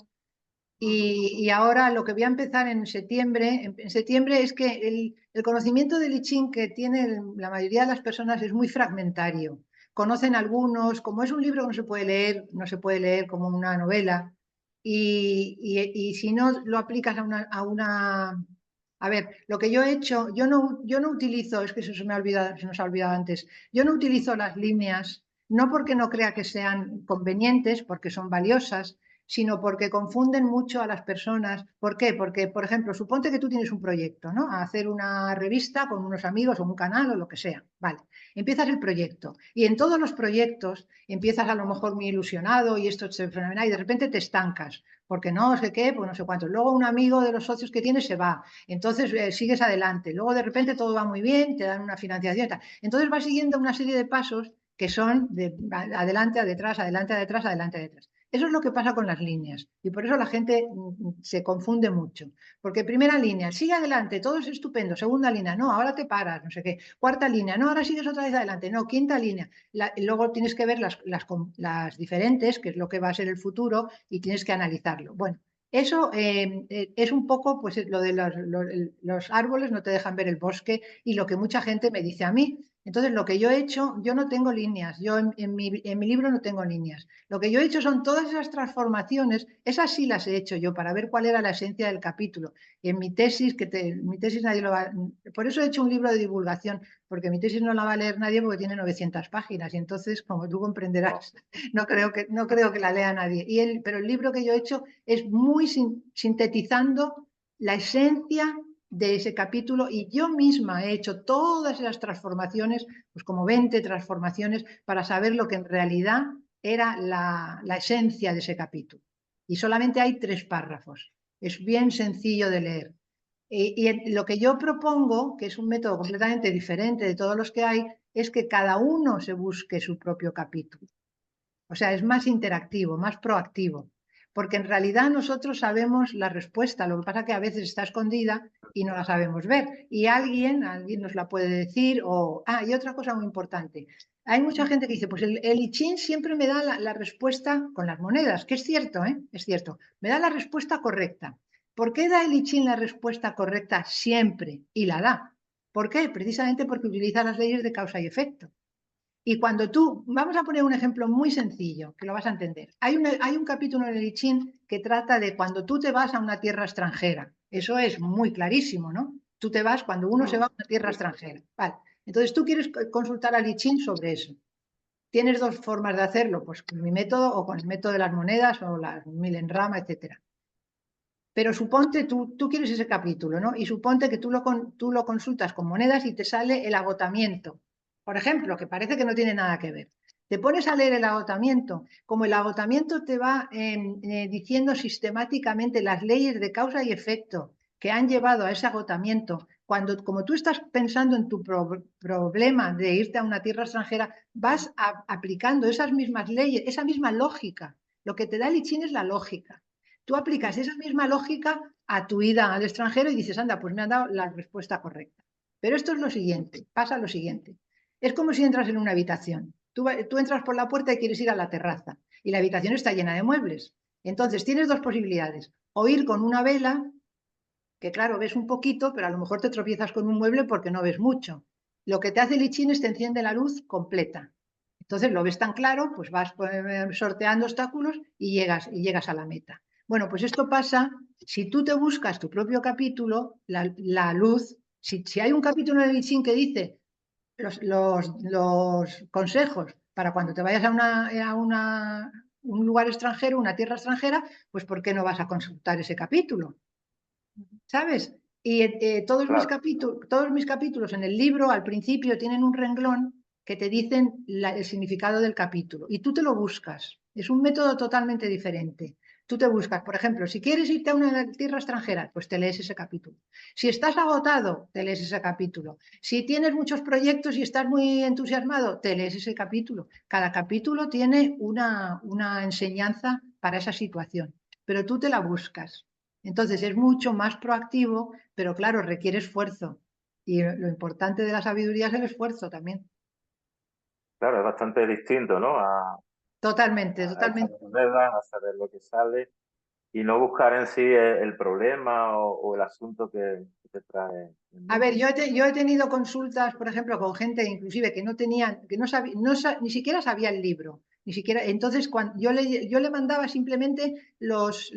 Y ahora lo que voy a empezar en septiembre es que el conocimiento del I Ching que tiene la mayoría de las personas es muy fragmentario. Conocen algunos, como es un libro que no se puede leer, no se puede leer como una novela, y si no lo aplicas a ver, lo que yo he hecho, yo no utilizo, es que eso se me ha olvidado, se nos ha olvidado antes, yo no utilizo las líneas, no porque no crea que sean convenientes, porque son valiosas, sino porque confunden mucho a las personas. ¿Por qué? Porque, por ejemplo, suponte que tú tienes un proyecto, ¿no? A hacer una revista con unos amigos o un canal o lo que sea. Vale, empiezas el proyecto y en todos los proyectos empiezas a lo mejor muy ilusionado y esto es fenomenal y de repente te estancas. Porque no sé qué, pues no sé cuánto. Luego un amigo de los socios que tienes se va. Entonces sigues adelante. Luego de repente todo va muy bien, te dan una financiación y tal. Entonces vas siguiendo una serie de pasos que son de adelante a detrás, adelante a detrás, adelante a detrás. Eso es lo que pasa con las líneas y por eso la gente se confunde mucho. Porque primera línea, sigue adelante, todo es estupendo. Segunda línea, no, ahora te paras, no sé qué. Cuarta línea, no, ahora sigues otra vez adelante. No, quinta línea. Luego tienes que ver las diferentes, que es lo que va a ser el futuro, y tienes que analizarlo. Bueno, eso es un poco, pues lo de los árboles no te dejan ver el bosque y lo que mucha gente me dice a mí. Entonces, lo que yo he hecho, yo no tengo líneas, yo en mi libro no tengo líneas. Lo que yo he hecho son todas esas transformaciones, esas sí las he hecho yo para ver cuál era la esencia del capítulo. Y en mi tesis, mi tesis nadie lo va, por eso he hecho un libro de divulgación, porque mi tesis no la va a leer nadie porque tiene 900 páginas y entonces, como tú comprenderás, no creo que la lea nadie. Pero el libro que yo he hecho es muy sintetizando la esencia de ese capítulo y yo misma he hecho todas esas transformaciones, pues como 20 transformaciones, para saber lo que en realidad era la esencia de ese capítulo. Y solamente hay 3 párrafos. Es bien sencillo de leer. Y lo que yo propongo, que es un método completamente diferente de todos los que hay, es que cada uno se busque su propio capítulo. O sea, es más interactivo, más proactivo, porque en realidad nosotros sabemos la respuesta, lo que pasa es que a veces está escondida y no la sabemos ver. Y alguien nos la puede decir, y otra cosa muy importante. Hay mucha gente que dice, pues el I Ching siempre me da la respuesta con las monedas, que es cierto, ¿eh? Es cierto, me da la respuesta correcta. ¿Por qué da el I Ching la respuesta correcta siempre? Y la da. ¿Por qué? Precisamente porque utiliza las leyes de causa y efecto. Y cuando vamos a poner un ejemplo muy sencillo, que lo vas a entender. Hay un capítulo en el I Ching que trata de cuando tú te vas a una tierra extranjera. Eso es muy clarísimo, ¿no? Tú te vas cuando uno se va a una tierra extranjera. Vale. Entonces tú quieres consultar al I Ching sobre eso. Tienes 2 formas de hacerlo, pues con mi método o con el método de las monedas o las Milenrama, etcétera. Pero suponte, tú quieres ese capítulo, ¿no? Y suponte que tú lo consultas con monedas y te sale el agotamiento. Por ejemplo, que parece que no tiene nada que ver. Te pones a leer el agotamiento. Como el agotamiento te va diciendo sistemáticamente las leyes de causa y efecto que han llevado a ese agotamiento, como tú estás pensando en tu problema de irte a una tierra extranjera, vas aplicando esas mismas leyes, esa misma lógica. Lo que te da el I Ching es la lógica. Tú aplicas esa misma lógica a tu ida al extranjero y dices, anda, pues me han dado la respuesta correcta. Pero esto es lo siguiente, pasa lo siguiente. Es como si entras en una habitación. Tú entras por la puerta y quieres ir a la terraza y la habitación está llena de muebles. Entonces tienes 2 posibilidades. O ir con una vela, que claro, ves un poquito, pero a lo mejor te tropiezas con un mueble porque no ves mucho. Lo que te hace el I Ching es te enciende la luz completa. Entonces lo ves tan claro, pues vas sorteando obstáculos y llegas a la meta. Bueno, pues esto pasa si tú te buscas tu propio capítulo, la luz, si hay un capítulo en el I Ching que dice los consejos para cuando te vayas un lugar extranjero, una tierra extranjera, pues ¿por qué no vas a consultar ese capítulo? ¿Sabes? Y Claro, todos mis capítulos en el libro al principio tienen un renglón que te dicen el significado del capítulo y tú te lo buscas. Es un método totalmente diferente. Tú te buscas, por ejemplo, si quieres irte a una tierra extranjera, pues te lees ese capítulo. Si estás agotado, te lees ese capítulo. Si tienes muchos proyectos y estás muy entusiasmado, te lees ese capítulo. Cada capítulo tiene una enseñanza para esa situación, pero tú te la buscas. Entonces es mucho más proactivo, pero claro, requiere esfuerzo. Y lo importante de la sabiduría es el esfuerzo también. claro, es bastante distinto, ¿no? Totalmente, A echar totalmente. moneda, a saber lo que sale y no buscar en sí el problema o el asunto que te trae en A ver, mente. yo he tenido consultas, por ejemplo, con gente inclusive que no tenían, que no sabía, ni siquiera sabía el libro, ni siquiera. Entonces, cuando yo le mandaba simplemente los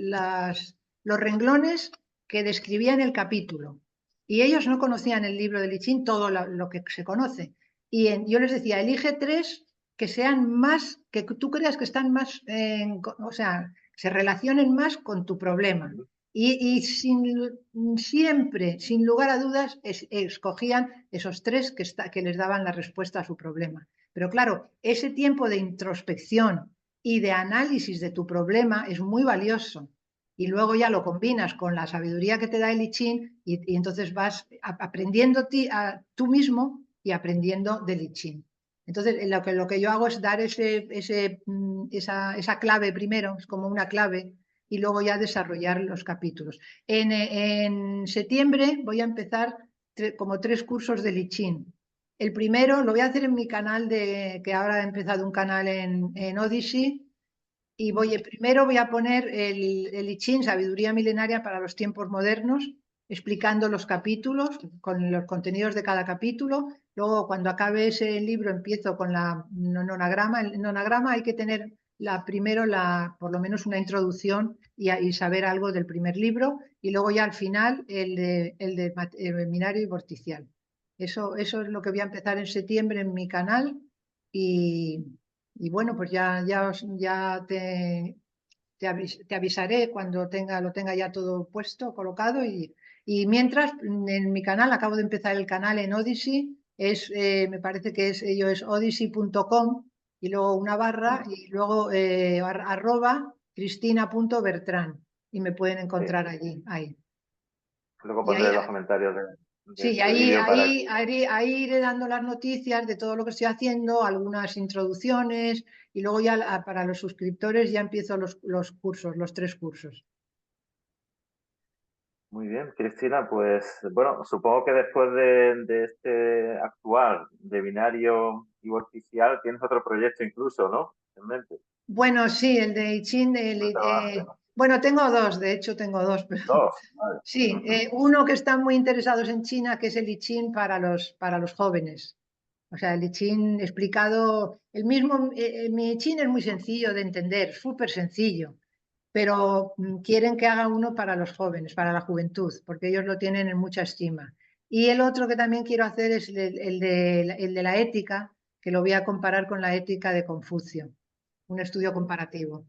renglones que describían el capítulo. Y ellos no conocían el libro de Lichín, todo lo que se conoce. Y yo les decía, elige 3 que sean más, que tú creas que están más, o sea, se relacionen más con tu problema. Y siempre, sin lugar a dudas, escogían esos 3 que les daban la respuesta a su problema. Pero claro, ese tiempo de introspección y de análisis de tu problema es muy valioso. Y luego ya lo combinas con la sabiduría que te da el I Ching y entonces vas aprendiendo tú mismo y aprendiendo del I Ching. Entonces, lo que yo hago es dar esa clave primero, es como una clave, y luego ya desarrollar los capítulos. En septiembre voy a empezar como 3 cursos de Lichín. El primero lo voy a hacer en mi canal, que ahora he empezado un canal en Odyssey, y primero voy a poner el I Ching, Sabiduría Milenaria para los Tiempos Modernos, explicando los capítulos, con los contenidos de cada capítulo. Luego, cuando acabe ese libro, empiezo con la nonagrama. El nonagrama hay que tener primero por lo menos una introducción y saber algo del primer libro. Y luego ya al final el binario y vorticial. Eso es lo que voy a empezar en septiembre en mi canal. Y bueno, pues ya te avisaré cuando lo tenga ya todo puesto, colocado. Y mientras, en mi canal, acabo de empezar el canal en Odyssey, me parece que ello es odyssey.com y luego una barra y luego @cristina.bertrán y me pueden Sí. encontrar allí, ahí. Luego Y ahí, pondré los comentarios de Sí, este vídeo para que... ahí iré dando las noticias de todo lo que estoy haciendo, algunas introducciones y luego ya para los suscriptores ya empiezo los cursos, los 3 cursos. Muy bien, Cristina, pues bueno, supongo que después de este actual de binario y vorticial tienes otro proyecto incluso, ¿no? En mente. Bueno, sí, el de I Ching, No trabajas, ¿no? bueno, tengo dos, de hecho tengo dos, pero Dos, vale. sí, Ujú. uno que están muy interesados en China, que es el I Ching para los jóvenes. O sea, el I Ching explicado, mi I Ching es muy sencillo de entender, súper sencillo, pero quieren que haga uno para los jóvenes, para la juventud, porque ellos lo tienen en mucha estima. Y el otro que también quiero hacer es el de la ética, que lo voy a comparar con la ética de Confucio, un estudio comparativo.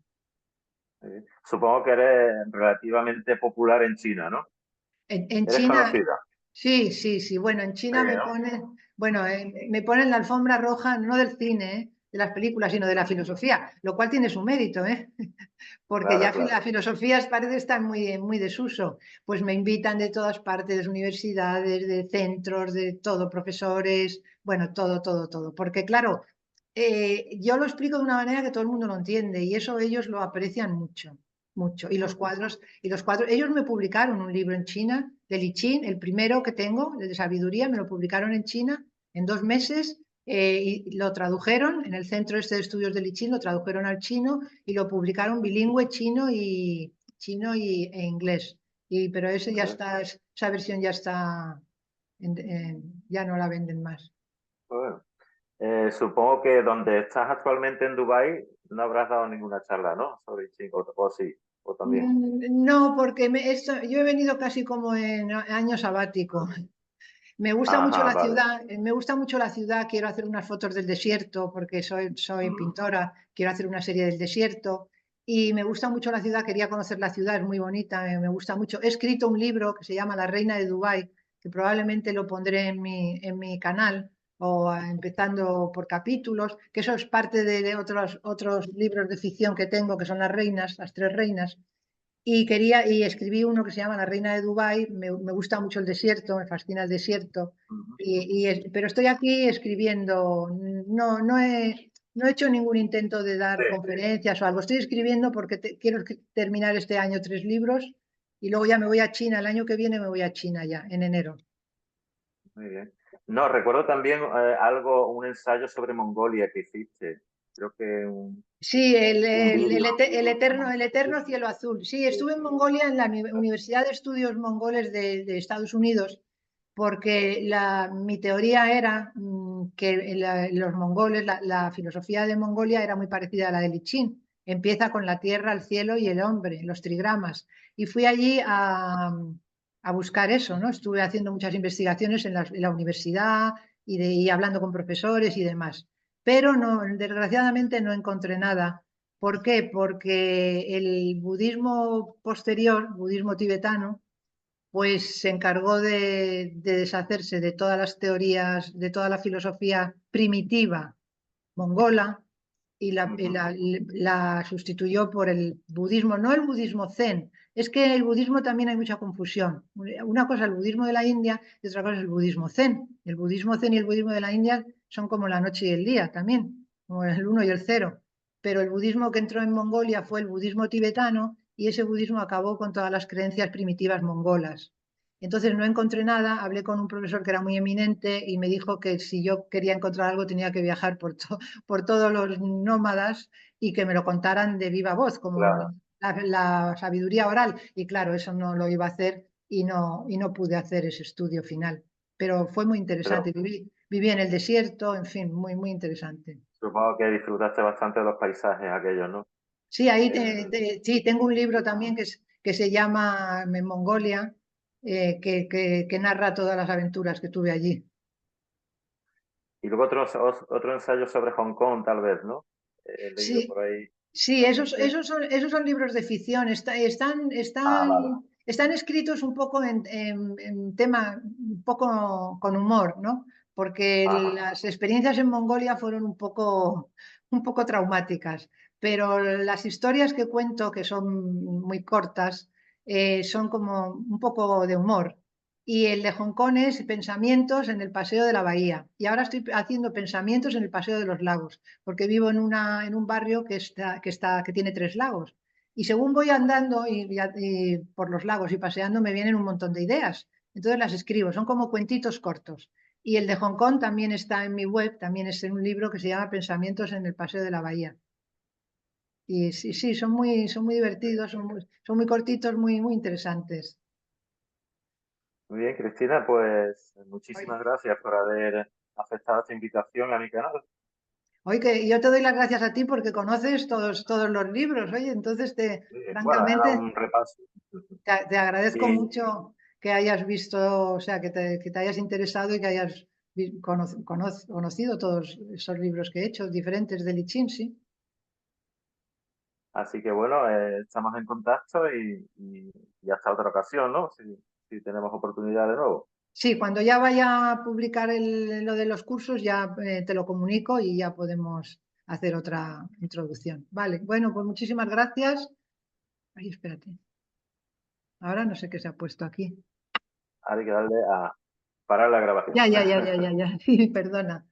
Sí. Supongo que eres relativamente popular en China, ¿no? En Eres China, conocida. sí, sí, sí. Bueno, en Sí, China ¿no? me ponen la alfombra roja, no del cine, de las películas, sino de la filosofía, lo cual tiene su mérito, ¿eh? Porque Claro, ya la claro. filosofía parece estar muy, muy desuso. Pues me invitan de todas partes, de universidades, de centros, de todo, profesores, bueno, todo, todo, todo. Porque claro, yo lo explico de una manera que todo el mundo lo entiende y eso ellos lo aprecian mucho, mucho. Ujú. Y los cuadros, ellos me publicaron un libro en China de Li Qin, el primero que tengo, el de sabiduría, me lo publicaron en China en 2 meses. Y lo tradujeron en el Centro de Estudios de Li Qin, lo tradujeron al chino y lo publicaron bilingüe e inglés. Pero ese ya Vale. está, esa versión ya está, ya no la venden más. Bueno, supongo que donde estás actualmente en Dubái no habrás dado ninguna charla, ¿no? Sobre Ching, o sí, o también. No, porque yo he venido casi como en año sabático. Me gusta mucho Ajá, la vale. ciudad, quiero hacer unas fotos del desierto porque soy Ujú. pintora, quiero hacer una serie del desierto y me gusta mucho la ciudad, quería conocer la ciudad, es muy bonita, me gusta mucho. He escrito un libro que se llama La Reina de Dubái, que probablemente lo pondré en mi canal o empezando por capítulos, que eso es parte de otros libros de ficción que tengo, que son las 3 reinas. Y escribí uno que se llama La Reina de Dubái. Me gusta mucho el desierto, me fascina el desierto. Ujú. Pero estoy aquí escribiendo. No he hecho ningún intento de Sí, dar conferencias o algo. Estoy escribiendo porque quiero terminar este año 3 libros y luego ya me voy a China. El año que viene me voy a China ya, en enero. muy bien. No, recuerdo también algo, un ensayo sobre Mongolia que hiciste. Creo que Sí, un vídeo. el eterno cielo azul. Sí, Sí, estuve en Mongolia, en la Universidad de Estudios Mongoles de Estados Unidos, porque mi teoría era que los mongoles, la filosofía de Mongolia era muy parecida a la de Lichín. Empieza con la tierra, el cielo y el hombre, los trigramas. Y fui allí a buscar eso, ¿no? Estuve haciendo muchas investigaciones en la universidad y hablando con profesores y demás, pero no, desgraciadamente no encontré nada. ¿Por qué? Porque el budismo posterior, budismo tibetano, pues se encargó de deshacerse de todas las teorías, de toda la filosofía primitiva mongola y Ujú. la sustituyó por el budismo, no el budismo zen. Es que el budismo también hay mucha confusión. Una cosa es el budismo de la India y otra cosa es el budismo zen. El budismo zen y el budismo de la India son como la noche y el día también, como el uno y el cero. Pero el budismo que entró en Mongolia fue el budismo tibetano y ese budismo acabó con todas las creencias primitivas mongolas. Entonces no encontré nada, hablé con un profesor que era muy eminente y me dijo que si yo quería encontrar algo tenía que viajar por todos los nómadas y que me lo contaran de viva voz, como Claro, la sabiduría oral. Y claro, eso no lo iba a hacer y no pude hacer ese estudio final. Pero fue muy interesante. pero Viví en el desierto, en fin, muy interesante. supongo que disfrutaste bastante de los paisajes aquellos, ¿no? Sí, ahí El- sí, tengo un libro también que se llama Mongolia, que narra todas las aventuras que tuve allí. Y luego otro ensayo sobre Hong Kong, tal vez, ¿no? He leído Sí, por ahí sí, también que... esos son libros de ficción. Ah, vale. Están escritos un poco en tema, un poco con humor, ¿no? Porque Ajá. las experiencias en Mongolia fueron un poco traumáticas, pero las historias que cuento, que son muy cortas, son como un poco de humor. Y el de Hong Kong es pensamientos en el Paseo de la Bahía. Y ahora estoy haciendo pensamientos en el Paseo de los Lagos porque vivo en un barrio que tiene tres lagos. Y según voy andando y por los lagos y paseando, me vienen un montón de ideas. Entonces las escribo, son como cuentitos cortos. Y el de Hong Kong también está en mi web, también es en un libro que se llama Pensamientos en el Paseo de la Bahía. Y sí, sí, son muy divertidos, son muy cortitos, muy interesantes. Muy bien, Cristina, pues muchísimas gracias por haber aceptado esta invitación a mi canal. Oye, que yo te doy las gracias a ti porque conoces todos los libros, oye, entonces Bueno, he dado francamente, un repaso. te agradezco Y mucho que hayas visto, o sea, que te hayas interesado y que hayas conocido todos esos libros que he hecho, diferentes de Lichín, sí. así que bueno, estamos en contacto y hasta otra ocasión, ¿no? Si tenemos oportunidad de nuevo. Sí, cuando ya vaya a publicar lo de los cursos, ya te lo comunico y ya podemos hacer otra introducción. Vale, bueno, pues muchísimas gracias. Ay, espérate. Ahora no sé qué se ha puesto aquí. Hay que darle a parar la grabación. Ya. Sí, perdona.